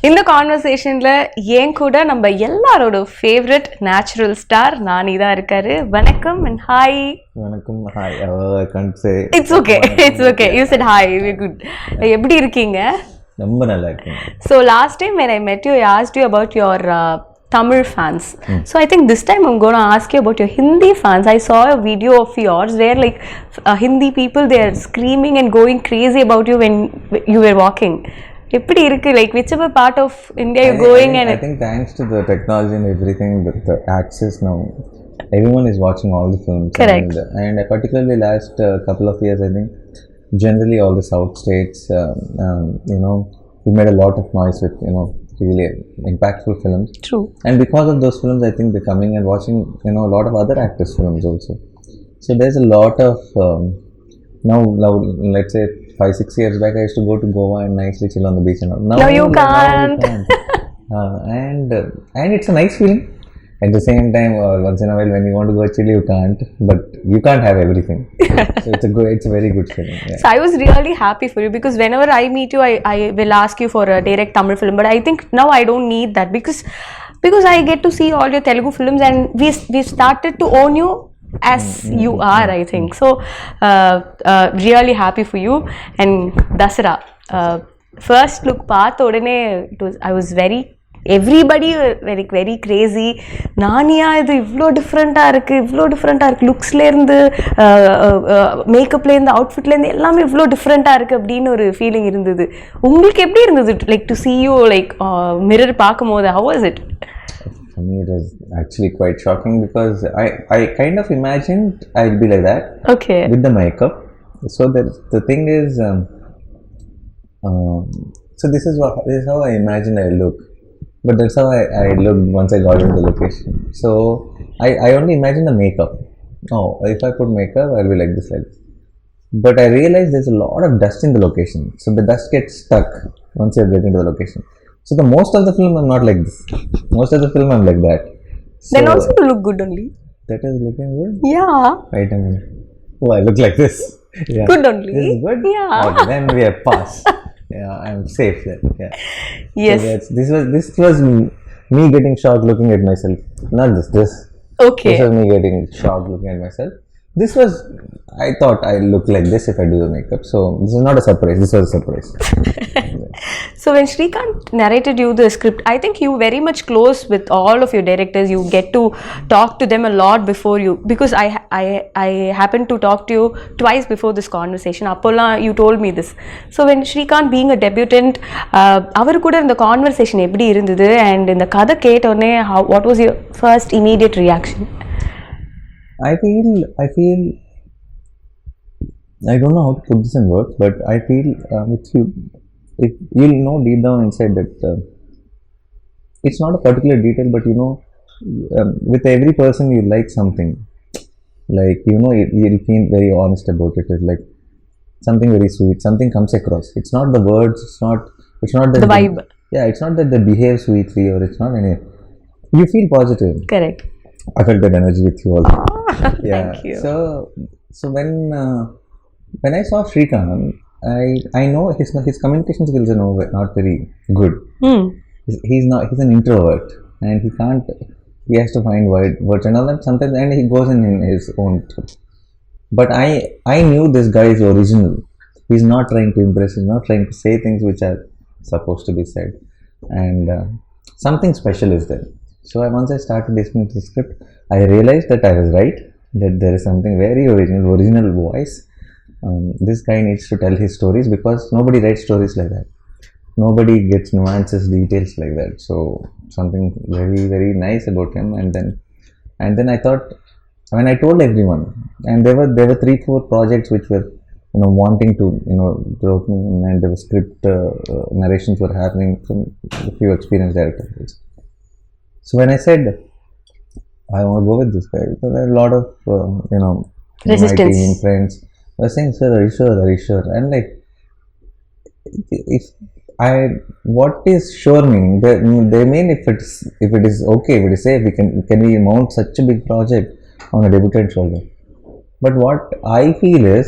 இந்த கான்வர்சேஷன்ல ஏன் கூட நம்ம எல்லாரோட ஃபேவரட் நேச்சுரல் ஸ்டார் நானி தான் இருக்காரு. வணக்கம் and hi. வணக்கம், hi. I can't say. It's okay. It's okay. You said hi. We're good. எப்படி இருக்கீங்க? ரொம்ப நல்லா இருக்கேன். So last time when I met you, I asked you about your Tamil fans. So I think this time I'm going to ask you about your Hindi fans. I saw a video of yours where like Hindi people, they are screaming and going crazy about you when you were walking. எப்படி இருக்கு, like whichever part of India you're going? I think thanks to the technology and everything, the access now, everyone is watching all the films. Correct. And particularly last couple of years, I think generally all the south states, we made a lot of noise with really impactful films. True. And because of those films, I think they're coming and watching a lot of other actors' films also. So there's a lot of now let's say 5-6 years back, I used to go to Goa and nicely chill on the beach and all. Now you can't. And it's a nice feeling. At the same time, once in a while when you want to go chill, you can't. But you can't have everything. So it's a very good feeling. Yeah. So I was really happy for you because whenever I meet you, I will ask you for a direct Tamil film. But I think now I don't need that because I get to see all your Telugu films and we started to own you as you are, I think. So really happy for you. And Dasara, first look paatha odane I was everybody very crazy. Naniya idu ivlo different-ஆ இருக்கு லுக்ஸ்ல இருந்து மேக்கப்ல இருந்து அவுட்ஃபிட்ல இருந்து எல்லாமே ivlo different-ஆ இருக்கு அப்படின ஒரு feeling இருந்தது. உங்களுக்கு எப்படி இருந்தது, like to see you like mirror பாக்கும்போது? How was it? For me, it was actually quite shocking because I kind of imagined I'll be like that. Okay. With the makeup. So the thing is, so this is how I imagine I look. But that's how I looked once I got into the location. So I only imagine the makeup. Oh, if I put makeup, I'll be like this. But I realized there's a lot of dust in the location. So the dust gets stuck once you get into the location. So the most of the film I'm not like this. Most of the film I'm like that. So then also you look good only. That is looking good? Yeah. Wait a minute. Oh, I look like this. Yeah. Good only. This is good? Yeah. Okay, then we have passed. Yeah, I'm safe then. Yeah. Yes. So this was me getting shocked looking at myself. Not this. Okay. This was me getting shocked looking at myself. This was, I thought I look like this if I do the makeup. So this is not a surprise. This was a surprise. So when Srikanth narrated you the script, I think you very much close with all of your directors. You get to talk to them a lot before you, because I happened to talk to you twice before this conversation. Appola, you told me this. So when Srikanth being a debutant, அவர் கூட இந்த conversation எப்படி இருந்தது, and இந்த கதை கேட்டோனே what was your first immediate reaction? I feel I don't know how to put this in words, but I feel if you'll know deep down inside that it's not a particular detail, but with every person you like something, like you'll feel very honest about it. It's like something very sweet, something comes across. It's not the words, it's not that the vibe. Yeah, it's not that they behave sweetly or it's not any. You feel positive. Correct. I felt that energy with you also. Yeah. Thank you. So when I saw Srikanth, I know his communication skills are not very good. He's an introvert and he has to find words and all that sometimes, and he goes in his own truth. But I knew this guy is original. He's not trying to impress, he's not trying to say things which are supposed to be said, and something special is there. So once I started listening to the script, I realized that I was right, that there is something very original voice. This guy needs to tell his stories because nobody writes stories like that. Nobody gets nuances, details like that. So something very, very nice about him. And then I thought, when I told everyone, and there were 3-4 projects which were wanting to drop me, and there were script narrations were happening from a few experienced directors. So when I said I want to go with this guy, because there are a lot of resistance. My team friends were saying, "Sir, are you sure?" And like, what is sure meaning? They mean if it is okay, if it is safe, can we mount such a big project on a debutant shoulder? But what I feel is,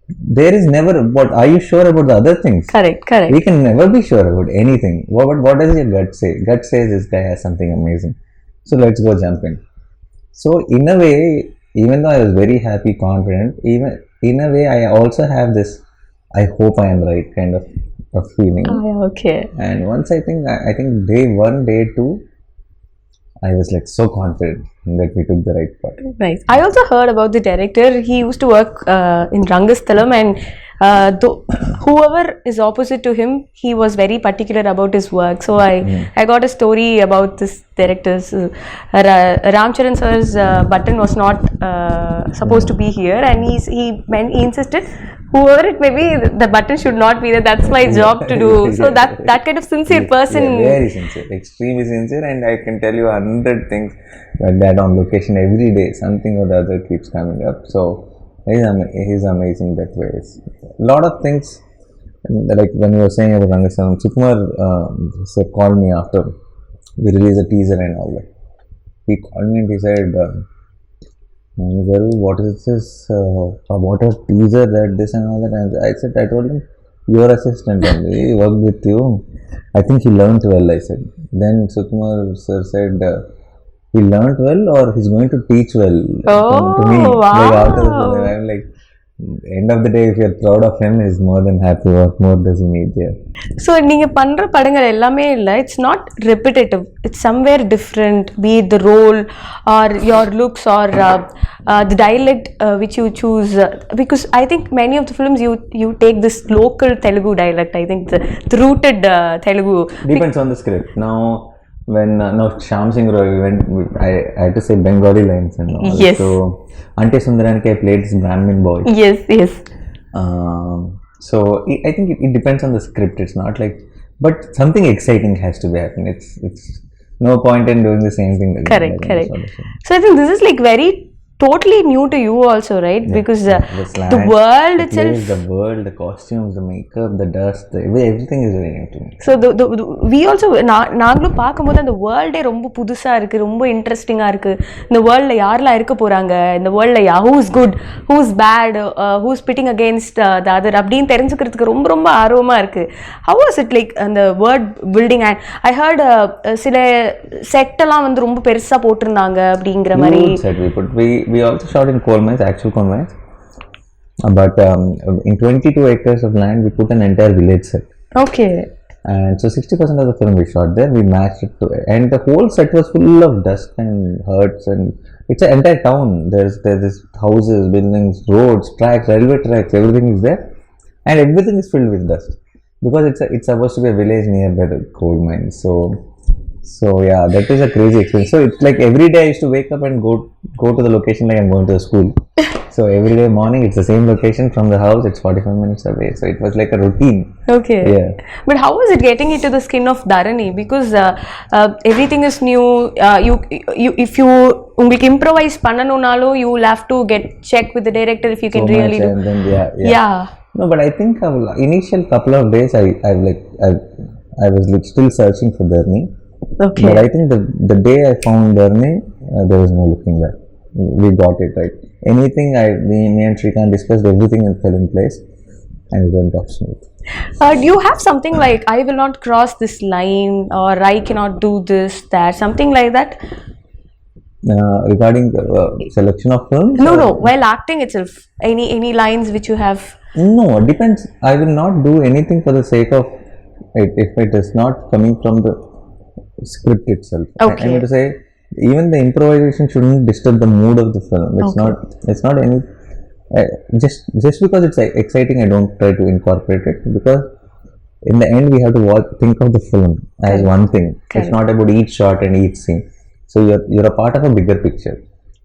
there is never, but are you sure about the other things? Correct. We can never be sure about anything. What does your gut say? Gut says this guy has something amazing, so let's go jump in. So in a way, even though I was very happy, confident, even in a way I also have this I hope I am right kind of feeling. Oh, yeah, okay. And once I think day 1, day 2, I was like so confident that we took the right part. Nice. I also heard about the director. He used to work in Rangasthalam, and whoever is opposite to him, he was very particular about his work. So I got a story about this director's. Ramcharan sir's button was not supposed to be here, and he insisted, whoever it may be, the button should not be there. That's my job to do. So that kind of sincere person. Yeah, very sincere, extremely sincere, and I can tell you 100 things like that on location every day. Something or the other keeps coming up. So he's amazing that way. A lot of things, like when you were saying about Rangasam, Sukumar called me after we released a teaser and all that. He called me and he said, what is this? What a teaser, that this and all that. And I told him, your assistant only, he worked with you. I think he learned well, I said. Then Sukumar sir said, he learned well or he's going to teach well to me. Wow. Like after the film, I'm like, end of the day, if you're proud of him, he's more than happy. What more does he need there? So நீங்க பண்ற படங்கள் எல்லாமே இல்ல, it's not repetitive, it's somewhere different, be it the role or your looks or the dialect which you choose, because I think many of the films you take this local Telugu dialect. I think the rooted Telugu depends on the script. Now when Shyam Singh Roy went, I had to say Bengali lines and all. Yes. So Ante Sundaraniki I played this Brahmin boy. Yes. So I think it depends on the script. It's not like, but something exciting has to be happening. It's no point in doing the same thing again. Correct. So I think this is like very totally new to you also, right? Yeah, because the world itself, the world, the costumes, the makeup, the dust, everything is very new to me. So we also நாங்களும் பார்க்கும்போது அந்த வேர்ல்டே ரொம்ப புதுசா இருக்கு, ரொம்ப இன்ட்ரெஸ்டிங்கா இருக்கு. இந்த வேர்ல்ட்ல யாரெல்லாம் இருக்க போறாங்க, இந்த வேர்ல்ட்ல who is good, who is bad, who is pitting against the other அப்படின்னு தெரிஞ்சுக்கிறதுக்கு ரொம்ப ரொம்ப ஆர்வமா இருக்கு. How was it like அந்த world building? And I heard சில செட் எல்லாம் வந்து ரொம்ப பெருசா போட்டிருந்தாங்க அப்படிங்கிற மாதிரி. We also shot in coal mines, actual coal mines. But in 22 acres of land, we put an entire village set. Okay. And so 60% of the film we shot there, we matched it to, and the whole set was full of dust and huts, and it's an entire town. There's houses, buildings, roads, tracks, railway tracks, everything is there, and everything is filled with dust because it's supposed to be a village nearby the coal mines. So yeah, that is a crazy experience. So it's like every day I used to wake up and go to the location like I'm going to the school. So every day morning it's the same location from the house. It's 45 minutes away. So it was like a routine. Okay. Yeah. But how was it getting into the skin of Dharani? Because everything is new. You if you உங்களுக்கு improvise பண்ணனும்னாலும் you will have to get check with the director if you can really do. And then, yeah. No, but I think initial couple of days I was like still searching for Dharani. Okay. But I think the day I found Dharani, there was no looking back. We got it right. Anything me and Shrikant discussed, everything fell in place, and it went off smooth. Do you have something like I will not cross this line or I cannot do this, that, something like that? Regarding selection of films? No. While acting itself, any lines which you have? No, it depends. I will not do anything for the sake of it if it is not coming from the script itself. Okay. I mean to say, even the improvisation shouldn't disturb the mood of the film. It's not any just because it's exciting, I don't try to incorporate it, because in the end we have to think of the film as one thing. Correct. It's not about each shot and each scene. So you're a part of a bigger picture,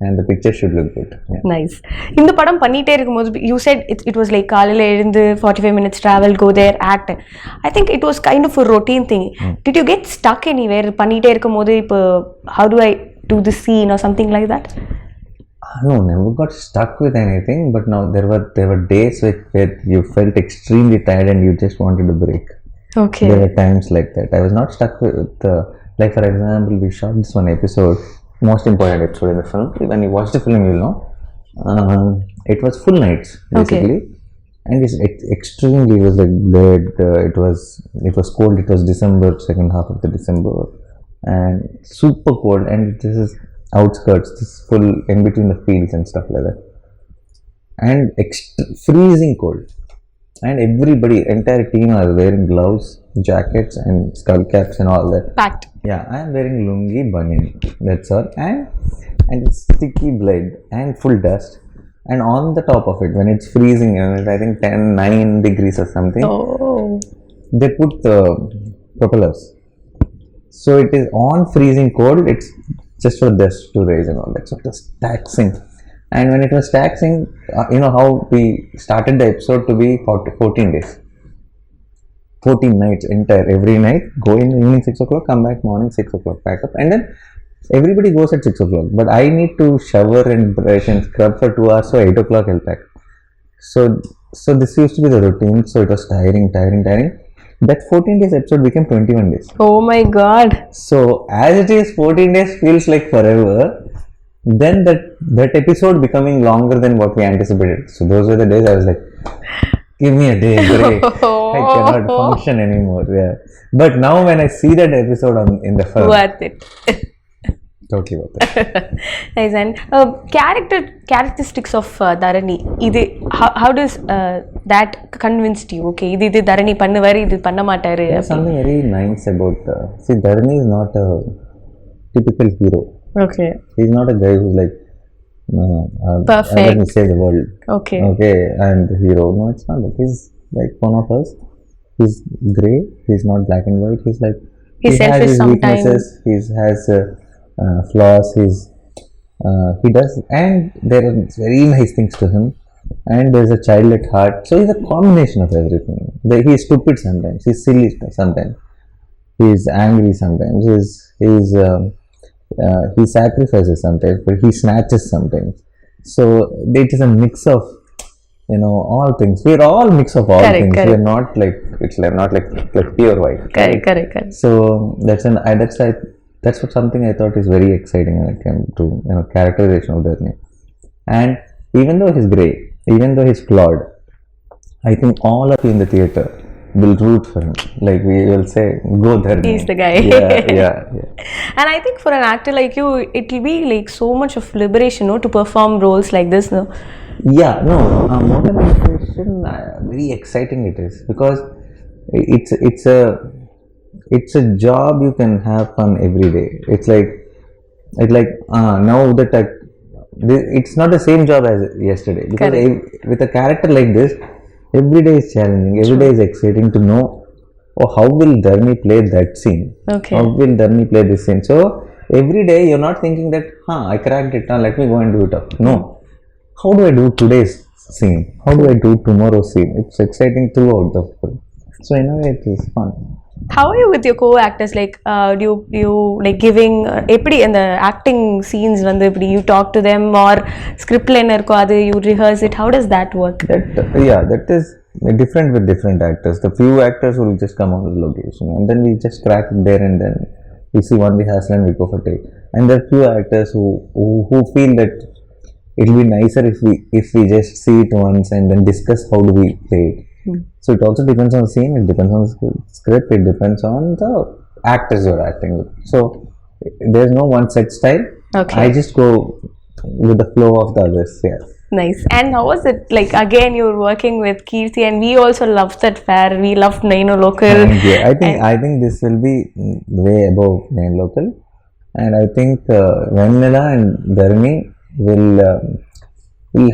and the picture should look good. Yeah. Nice. இந்த படம் பண்ணிட்டே இருக்கும்போது you said it was like காலையில எழுந்து 45 minutes travel, go there, act. I think it was kind of a routine thing. Did you get stuck anywhere பண்ணிட்டே இருக்கும்போது இப்போ how do I do the scene or something like that? No, never got stuck with anything, but now there were days where you felt extremely tired and you just wanted a break. Okay. There were times like that. I was not stuck with like for example, we shot this one episode, most important episode in the film. When you watch the film, you'll know. It was full nights basically. Okay. and it's extremely, it was like dead. It was cold. It was December, second half of the December, and super cold. And this is outskirts, this full in between the fields and stuff like that, and freezing cold. And everybody, entire team are wearing gloves, jackets, and skull caps and all that. Packed. Yeah, I am wearing lungi, banyan. That's all, and it's sticky blood and full dust. And on the top of it, when it's freezing, and I think 9 degrees or something, they put the propellers. So it is on freezing cold. It's just for dust to raise and all that. So it was taxing. And when it was taxing, you know how we started the episode to be 14 days. 14 nights entire, every night, go in evening 6 o'clock, come back morning 6 o'clock, pack up, and then everybody goes at 6 o'clock. But I need to shower and brush and scrub for 2 hours, so 8 o'clock I'll pack. So this used to be the routine, so it was tiring. That 14 days episode became 21 days. Oh my god. So as it is, 14 days feels like forever. Then that episode becoming longer than what we anticipated. So those were the days I was like, give me a day break. I cannot function anymore. Yeah. But now when I see that episode in the film, worth it. Totally worth it. Nice. And characteristics of Dharani. How does that convinced you? Okay, this Dharani pannuvaru, this panna mattaru. There's something very nice about. See, Dharani is not a typical hero. Okay. He's not a guy who's like, perfect. Let me save the world. Okay, I'm the hero. No, it's not that. He's like one of us. He's grey. He's not black and white. He's like, he's selfish has his sometimes. weaknesses. He has flaws. He does, and there are very nice things to him. And there's a child at heart. So he's a combination of everything. He's stupid sometimes. He's silly sometimes. He's angry sometimes. He sacrifices sometimes, but he snatches sometimes. So it is a mix of, all things. We're all mix of all things. We're not like, it's like not like pure white. Correct. So that's what something I thought is very exciting when it came to characterization of Dharani. And even though he's grey, even though he's flawed, I think all of you in the theatre will root for him. Like we will say, go Dharani. He's the guy. Yeah. And I think for an actor like you, it will be like so much of liberation, to perform roles like this, no? Yeah, no. More than liberation, very exciting it is, because it's a job you can have fun every day. It's like now that it's not the same job as yesterday, because with a character like this, every day is challenging, every day is exciting to know, how will Dharani play that scene? Okay. How will Dharani play this scene? So every day you're not thinking that, I cracked it, let me go and do it up. No. How do I do today's scene? How do I do tomorrow's scene? It's exciting throughout the film. So in a way it is fun. How are you with your co-actors? Like, do you like giving in the acting scenes when you talk to them, or script liner you rehearse it? How does that work? That is different with different actors. The few actors will just come on the location, and then we just crack it there and then. We see one rehearsal and we go for take. And there are few actors who feel that it'll be nicer if we just see it once and then discuss how do we play it. So it also depends on the scene, it depends on the script, it depends on the actors you're acting with. So there's no one set style. Okay. I just go with the flow of the others. Yeah. Nice. And how was it? Like, again, you're working with Kirti, and we also loved that fair. We loved Naino Local. I think this will be way above Naino Local, and I think Vanilla and Dharani will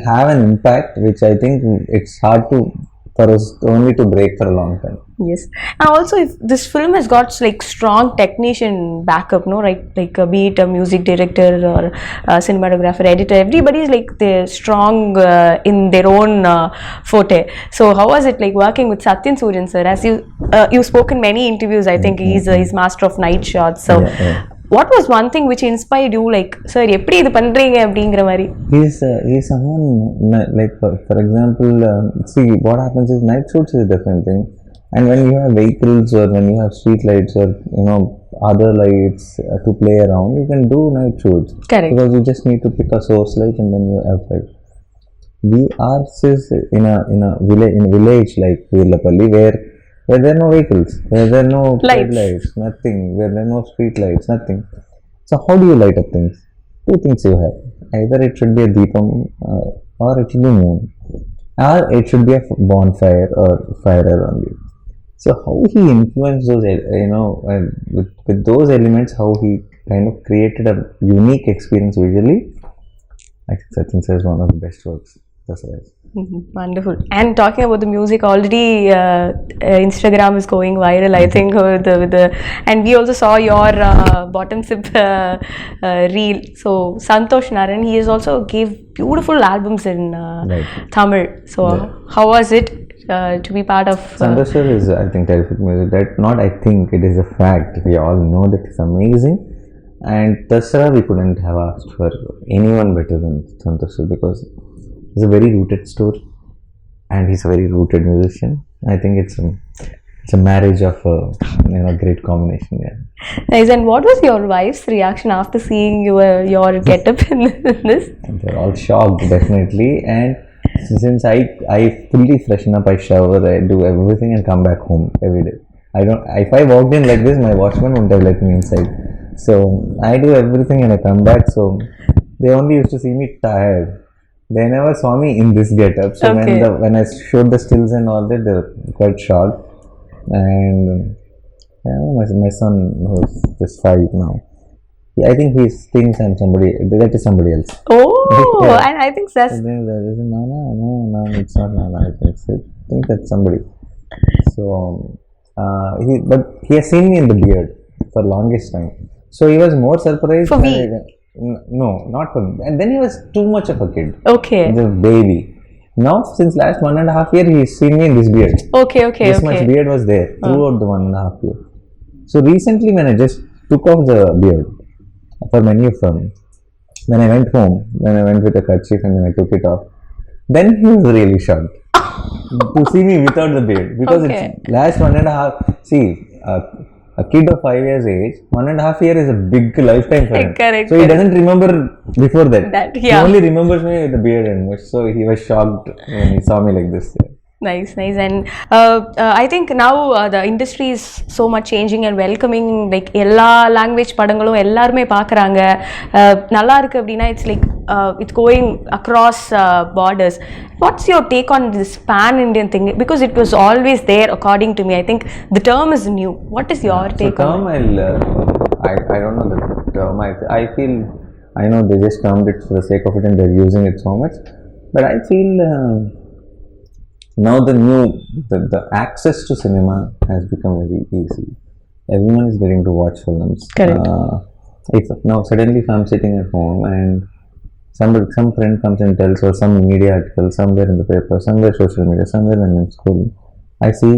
have an impact, which I think it's hard for us only to break for a long time. Yes. And also, if this film has got like strong technician backup, no, right? Like be it a music director or a cinematographer, editor, everybody is like they're strong in their own forte. So how was it like working with Satyan Suryan sir? As you've spoken many interviews, I think he's master of night shots. So what was one thing which inspired you, like, sir, eppadi idu pandreenga அப்படிங்கற மாதிரி? He's someone like for example, see what happens is night shoots is a different thing, and when you have vehicles or when you have street lights or other lights to play around, you can do night shoots. Correct. Because you just need to pick a source light and then you have light. we are sis in a village like Virlapalli where there are no vehicles, where there are no lights, nothing, where there are no street lights, nothing. So how do you light up things? Two things you have. Either it should be a deepam or it should be moon, or it should be a bonfire or fire around you. So how he influenced those, with those elements, how he kind of created a unique experience visually. I think Sachin sir is one of the best works. That's right. Wonderful. And talking about the music, already Instagram is going viral. I think with the and we also saw your bottom sip reel. So Santosh Naran, he has also gave beautiful albums in Tamil. So how was it to be part of? Santosh sir is, I think, terrific music. That not I think, it is a fact. We all know that it's amazing. And Dasara, we couldn't have asked for anyone better than Santosh sir, because he's a very rooted story and he's a very rooted musician. I think it's a marriage of a great combination. Yeah. Nice. And what was your wife's reaction after seeing your getup in this? They're all shocked, definitely. And since I fully freshen up, I shower, I do everything and come back home every day. If I walked in like this, my watchman wouldn't have let me inside. So I do everything and I come back. So they only used to see me tired. They never saw me in this getup. So when I showed the stills and all that, they were quite shocked. And my son, who's just 5 now, I think he thinks I'm somebody. That is somebody else. Oh, yeah. And I think that's. No, it's not Nana. I think that's somebody. So but he has seen me in the beard for longest time. So he was more surprised. For me. No, not for me. And then he was too much of a kid. Okay. The baby. Now, since last 1.5 years, he's seen me in this beard. Okay. This much beard was there throughout the 1.5 years. So recently, when I just took off the beard, for many of them, when I went home, when I went with a kerchief and then I took it off, then he was really shocked to see me without the beard, because it's last 1.5. See, a kid of 5 years age, 1.5 years is a big lifetime for him. Correct. So he doesn't remember before that. Yeah. He only remembers me with the beard and much. So he was shocked when he saw me like this. Nice. And I think now the industry is so much changing and welcoming. Like எல்லா language படங்களும் எல்லாருமே பார்க்குறாங்க. நல்லா இருக்கு அப்படின்னா it's like it's going across borders. What's your take on this pan-Indian thing? Because it was always there, according to me. I think the term is new. What is your take on it? I don't know the term. I feel, I know they just termed it for the sake of it and they're using it so much. But I feel now the access to cinema has become very easy. Everyone is getting to watch films. Correct. Now suddenly if I'm sitting at home and some friend comes and tells, or some media article somewhere in the paper, somewhere social media, somewhere when I'm school, I see,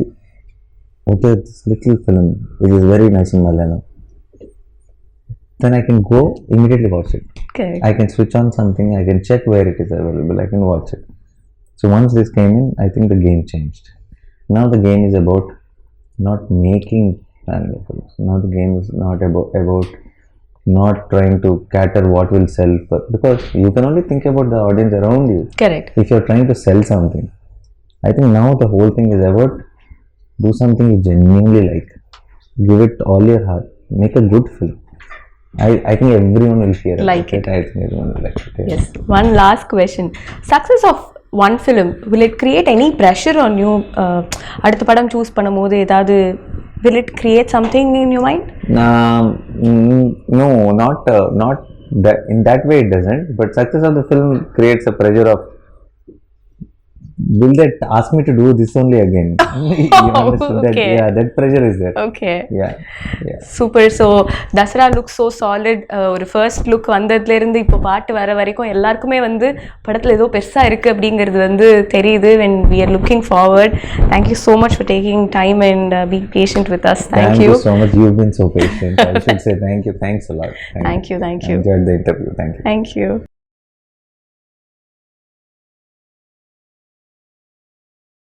okay, this little film which is very nice in Malayalam, then I can go immediately watch it. Okay. I can switch on something, I can check where it is available, I can watch it. So once this came in, I think the game changed. Now the game is about not making family films. Now the game is not about not trying to cater what will sell, because you can only think about the audience around you. Correct. If you're trying to sell something, I think now the whole thing is about do something you genuinely like, give it all your heart, make a good film. I think everyone will hear like it. I think everyone will like it. Yeah. Yes. One last question. Success of one film, will it create any pressure on you? அடுத்த படம் choose பண்ணும்போது ஏதாவது will it create something in your mind? No, not that. In that way it doesn't. But success of the film creates a pressure of, will that ask me to do this only again? You understand that? Okay. Yeah, that pressure is there. Okay. Yeah. Super. So Dasara looks so solid. ஒரு first look வந்ததுல இருந்து இப்போ பாட்டு வர வரைக்கும் எல்லாருக்குமே வந்து படத்துல ஏதோ பெருசா இருக்கு அப்படிங்கிறது வந்து தெரியுது. When we are looking forward. Thank you so much for taking time and being patient with us. Thank you so much. You've been so patient. I should say thank you. Thanks a lot. Thank you. I enjoyed the interview. Thank you. Thank you.